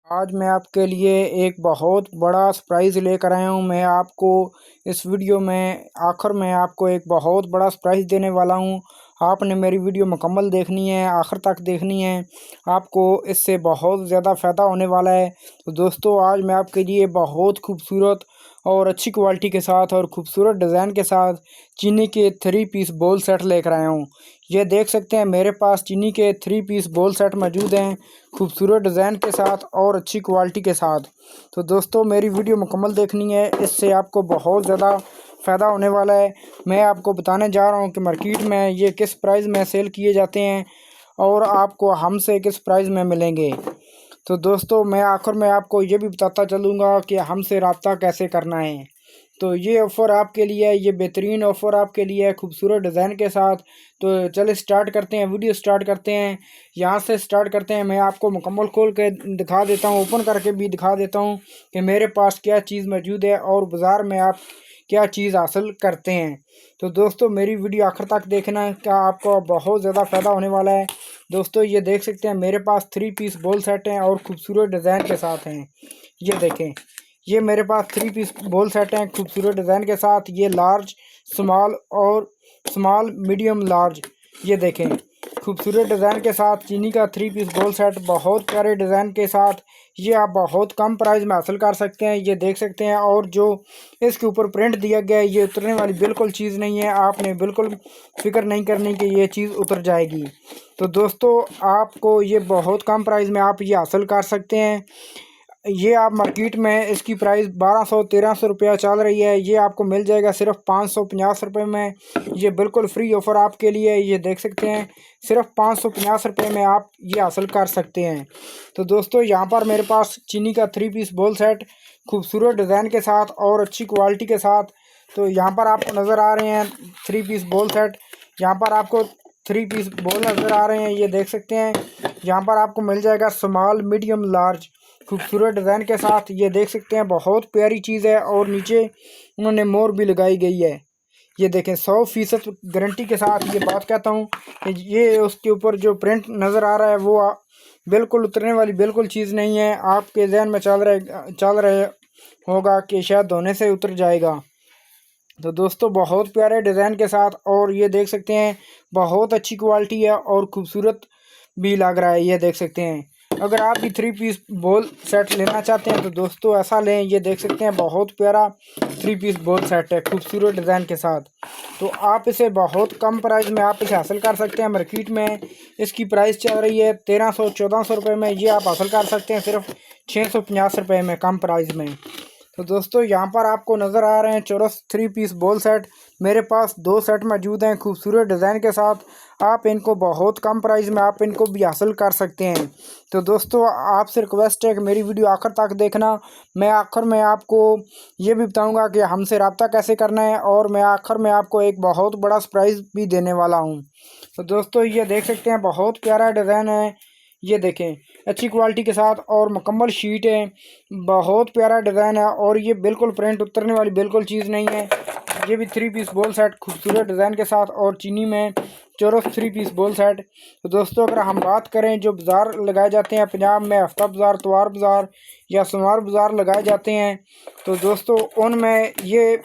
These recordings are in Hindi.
आज मैं आपके लिए एक बहुत बड़ा सरप्राइज़ लेकर आया हूँ। मैं आपको इस वीडियो में आखिर में आपको एक बहुत बड़ा सरप्राइज़ देने वाला हूँ। आपने मेरी वीडियो मुकम्मल देखनी है, आखिर तक देखनी है। आपको इससे बहुत ज़्यादा फ़ायदा होने वाला है। तो दोस्तों, आज मैं आपके लिए बहुत खूबसूरत और अच्छी क्वालिटी के साथ और ख़ूबसूरत डिज़ाइन के साथ चीनी के 3 पीस बोल सेट लेकर आया हूँ। ये देख सकते हैं, मेरे पास चीनी के 3 पीस बोल सेट मौजूद हैं, खूबसूरत डिज़ाइन के साथ और अच्छी क्वालिटी के साथ। तो दोस्तों, मेरी वीडियो मुकम्मल देखनी है, इससे आपको बहुत ज़्यादा फ़ायदा होने वाला है। मैं आपको बताने जा रहा हूँ कि मार्केट में ये किस प्राइस में सेल किए जाते हैं और आपको हमसे किस प्राइस में मिलेंगे। तो दोस्तों, मैं आखिर में आपको ये भी बताता चलूँगा कि हमसे रब्ता कैसे करना है। तो ये ऑफ़र आपके लिए है, ये बेहतरीन ऑफ़र आपके लिए है, खूबसूरत डिज़ाइन के साथ। तो चलिए स्टार्ट करते हैं, वीडियो स्टार्ट करते हैं। यहाँ से स्टार्ट करते हैं। मैं आपको मुकम्मल खोल के दिखा देता हूँ, ओपन करके भी दिखा देता हूँ कि मेरे पास क्या चीज़ मौजूद है और बाज़ार में आप क्या चीज़ हासिल करते हैं। तो दोस्तों, मेरी वीडियो आखिर तक देखना, क्या आपको बहुत ज़्यादा फ़ायदा होने वाला है। दोस्तों, ये देख सकते हैं, मेरे पास 3 पीस बोल सेट हैं और खूबसूरत डिज़ाइन के साथ हैं। ये देखें, ये मेरे पास 3 पीस बोल सेट हैं खूबसूरत डिज़ाइन के साथ। ये लार्ज, स्मॉल और स्मॉल, मीडियम, लार्ज। ये देखें, खूबसूरत डिज़ाइन के साथ चीनी का 3 पीस बोल सेट बहुत प्यारे डिज़ाइन के साथ। ये आप बहुत कम प्राइस में हासिल कर सकते हैं। ये देख सकते हैं, और जो इसके ऊपर प्रिंट दिया गया है, ये उतरने वाली बिल्कुल चीज़ नहीं है। आपने बिल्कुल फ़िक्र नहीं करनी कि ये चीज़ उतर जाएगी। तो दोस्तों, आपको ये बहुत कम प्राइस में आप ये हासिल कर सकते हैं। ये आप मार्केट में इसकी प्राइस 1200-1300 रुपया चल रही है। ये आपको मिल जाएगा सिर्फ 550 रुपये में। ये बिल्कुल फ्री ऑफ़र आपके लिए है। ये देख सकते हैं, सिर्फ 550 रुपये में आप ये हासिल कर सकते हैं। तो दोस्तों, यहाँ पर मेरे पास चीनी का 3 पीस बोल सेट खूबसूरत डिज़ाइन के साथ और अच्छी क्वालिटी के साथ। तो यहाँ पर आपको नज़र आ रहे हैं 3 पीस बोल सेट। यहाँ पर आपको 3 पीस बोल नज़र आ रहे हैं। ये देख सकते हैं, यहाँ पर आपको मिल जाएगा स्मॉल, मीडियम, लार्ज, खूबसूरत डिज़ाइन के साथ। ये देख सकते हैं, बहुत प्यारी चीज़ है और नीचे उन्होंने मोर भी लगाई गई है। ये देखें, 100% गारंटी के साथ ये बात कहता हूँ कि ये उसके ऊपर जो प्रिंट नज़र आ रहा है वो बिल्कुल उतरने वाली बिल्कुल चीज़ नहीं है। आपके जहन में चल रहे होगा कि शायद धोने से उतर जाएगा। तो दोस्तों, बहुत प्यारे डिज़ाइन के साथ, और ये देख सकते हैं, बहुत अच्छी क्वालिटी है और खूबसूरत भी लग रहा है। ये देख सकते हैं, अगर आप भी 3 पीस बोल सेट लेना चाहते हैं तो दोस्तों ऐसा लें। ये देख सकते हैं, बहुत प्यारा 3 पीस बोल सेट है खूबसूरत डिज़ाइन के साथ। तो आप इसे बहुत कम प्राइस में आप इसे हासिल कर सकते हैं। मार्केट में इसकी प्राइस चल रही है 1300-1400 रुपये में। ये आप हासिल कर सकते हैं सिर्फ 650 रुपये में, कम प्राइस में। तो दोस्तों, यहाँ पर आपको नज़र आ रहे हैं चौरस 3 पीस बोल सेट। मेरे पास 2 सेट मौजूद हैं खूबसूरत डिज़ाइन के साथ। आप इनको बहुत कम प्राइस में आप इनको भी हासिल कर सकते हैं। तो दोस्तों, आपसे रिक्वेस्ट है कि मेरी वीडियो आखिर तक देखना। मैं आखिर में आपको ये भी बताऊंगा कि हमसे रब्ता कैसे करना है, और मैं आखिर में आपको एक बहुत बड़ा सरप्राइज़ भी देने वाला हूँ। तो दोस्तों, ये देख सकते हैं, बहुत प्यारा डिज़ाइन है। ये देखें, अच्छी क्वालिटी के साथ और मुकम्मल शीट है। बहुत प्यारा डिज़ाइन है और ये बिल्कुल प्रिंट उतरने वाली बिल्कुल चीज़ नहीं है। ये भी 3 पीस बोल सेट खूबसूरत डिज़ाइन के साथ और चीनी में चौरस 3 पीस बोल सेट। तो दोस्तों, अगर हम बात करें, जो बाज़ार लगाए जाते हैं पंजाब में, हफ्ता बाज़ार, तवार बाज़ार या सोमवार बाज़ार लगाए जाते हैं, तो दोस्तों उनमें ये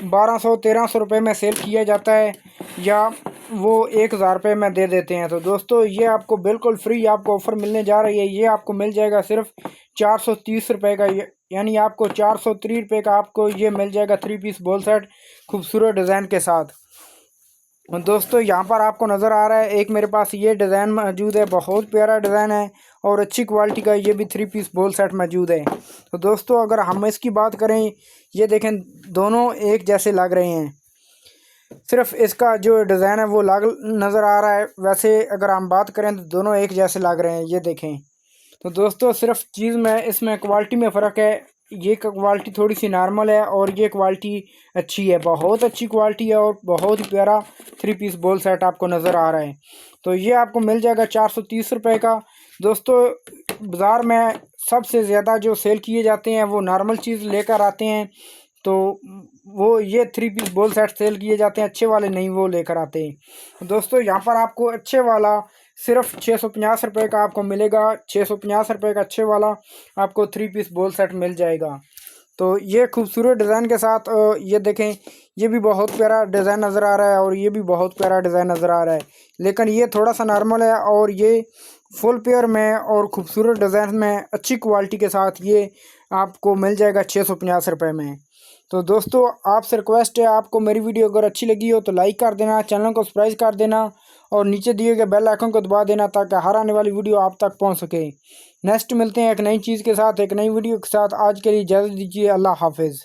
1200-1300 रुपये में सेल किया जाता है, या वो 1000 रुपये में दे देते हैं। तो दोस्तों, ये आपको बिल्कुल फ्री आपको ऑफ़र मिलने जा रही है। ये आपको मिल जाएगा सिर्फ 430 रुपये का, यानी आपको 430 रुपये का आपको ये मिल जाएगा 3 पीस बोल सेट खूबसूरत डिज़ाइन के साथ। और दोस्तों, यहाँ पर आपको नज़र आ रहा है, एक मेरे पास ये डिज़ाइन मौजूद है, बहुत प्यारा डिज़ाइन है और अच्छी क्वालिटी का ये भी 3 पीस बोल सेट मौजूद है। तो दोस्तों, अगर हम इसकी बात करें, ये देखें, दोनों एक जैसे लग रहे हैं। सिर्फ इसका जो डिज़ाइन है वो अलग नज़र आ रहा है, वैसे अगर हम बात करें तो दोनों एक जैसे लग रहे हैं। ये देखें, तो दोस्तों, सिर्फ चीज़ में इसमें क्वालिटी में फ़र्क है। ये क्वालिटी थोड़ी सी नॉर्मल है और ये क्वालिटी अच्छी है, बहुत अच्छी क्वालिटी है और बहुत ही प्यारा 3 पीस बोल सेट आपको नज़र आ रहा है। तो ये आपको मिल जाएगा 430 रुपये का। दोस्तों, बाज़ार में सबसे ज़्यादा जो सेल किए जाते हैं वो नॉर्मल चीज़ लेकर आते हैं। तो वो ये 3 पीस बोल सेट सेल किए जाते हैं, अच्छे वाले नहीं वो लेकर आते हैं। दोस्तों, यहाँ पर आपको अच्छे वाला सिर्फ 650 रुपये का आपको मिलेगा। 650 रुपये का अच्छे वाला आपको 3 पीस बॉल सेट मिल जाएगा। तो ये खूबसूरत डिज़ाइन के साथ ये देखें, ये भी बहुत प्यारा डिज़ाइन नज़र आ रहा है और ये भी बहुत प्यारा डिज़ाइन नज़र आ रहा है, लेकिन ये थोड़ा सा नॉर्मल है और ये फुल पेयर में और खूबसूरत डिज़ाइन में अच्छी क्वालिटी के साथ ये आपको मिल जाएगा 650 रुपये में। तो दोस्तों आपसे रिक्वेस्ट है, आपको मेरी वीडियो अगर अच्छी लगी हो तो लाइक कर देना, चैनल को सब्सक्राइब कर देना और नीचे दिए गए बेल आइकन को दबा देना ताकि हर आने वाली वीडियो आप तक पहुंच सके। नेक्स्ट मिलते हैं एक नई चीज़ के साथ, एक नई वीडियो के साथ। आज के लिए इजाज़त दीजिए। अल्लाह हाफिज़।